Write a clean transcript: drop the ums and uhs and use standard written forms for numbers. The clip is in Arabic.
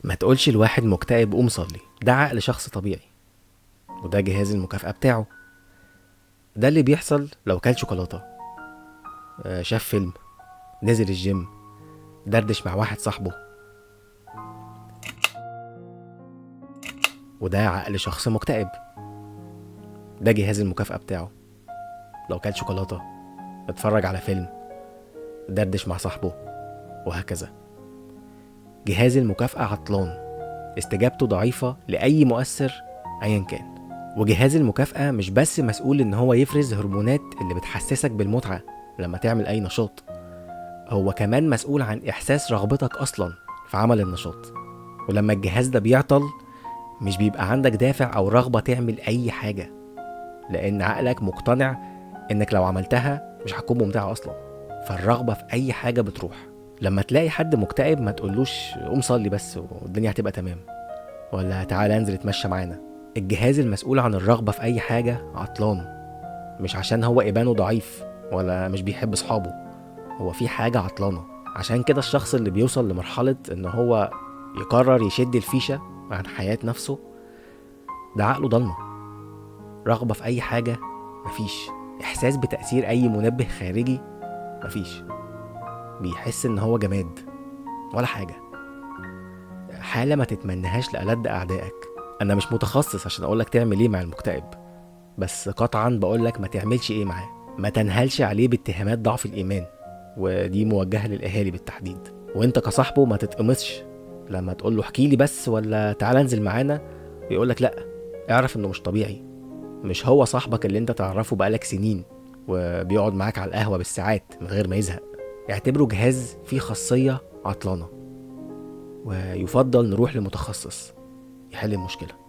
ما تقولش الواحد مكتئب قوم صلي، ده عقل شخص طبيعي، وده جهاز المكافأة بتاعه. ده اللي بيحصل لو كل شوكولاتة، شاف فيلم، نزل الجيم، دردش مع واحد صاحبه. وده عقل شخص مكتئب، ده جهاز المكافأة بتاعه. لو كل شوكولاتة، اتفرج على فيلم، دردش مع صاحبه، وهكذا. جهاز المكافأة عطلان، استجابته ضعيفة لأي مؤثر أيا كان. وجهاز المكافأة مش بس مسؤول إن هو يفرز هرمونات اللي بتحسسك بالمتعة لما تعمل أي نشاط، هو كمان مسؤول عن إحساس رغبتك أصلا في عمل النشاط. ولما الجهاز ده بيعطل، مش بيبقى عندك دافع أو رغبة تعمل أي حاجة، لأن عقلك مقتنع إنك لو عملتها مش هتكون ممتعة أصلا، فالرغبة في أي حاجة بتروح. لما تلاقي حد مكتئب ما تقولوش قوم صلي بس والدنيا هتبقى تمام، ولا تعالى انزل اتمشى معانا. الجهاز المسؤول عن الرغبة في أي حاجة عطلان، مش عشان هو إيمانه ضعيف ولا مش بيحب صحابه، هو في حاجة عطلانة. عشان كده الشخص اللي بيوصل لمرحلة إن هو يقرر يشد الفيشة عن حياة نفسه، ده عقله ضلمة. رغبة في أي حاجة مفيش، إحساس بتأثير أي منبه خارجي مفيش، بيحس إن هو جماد ولا حاجة. حالة ما تتمنهاش لألد أعدائك. أنا مش متخصص عشان أقولك تعمل إيه مع المكتئب، بس قطعا بقولك ما تعملش إيه معاه. ما تنهلش عليه باتهامات ضعف الإيمان، ودي موجهة للأهالي بالتحديد. وإنت كصاحبه ما تتقمصش لما تقوله احكيلي بس ولا تعال انزل معانا ويقولك لأ. اعرف إنه مش طبيعي، مش هو صاحبك اللي انت تعرفه بقالك سنين وبيقعد معاك على القهوة بالساعات من غير ما يزهق. اعتبره جهاز فيه خاصية عطلانة، ويفضل نروح لمتخصص يحل المشكلة.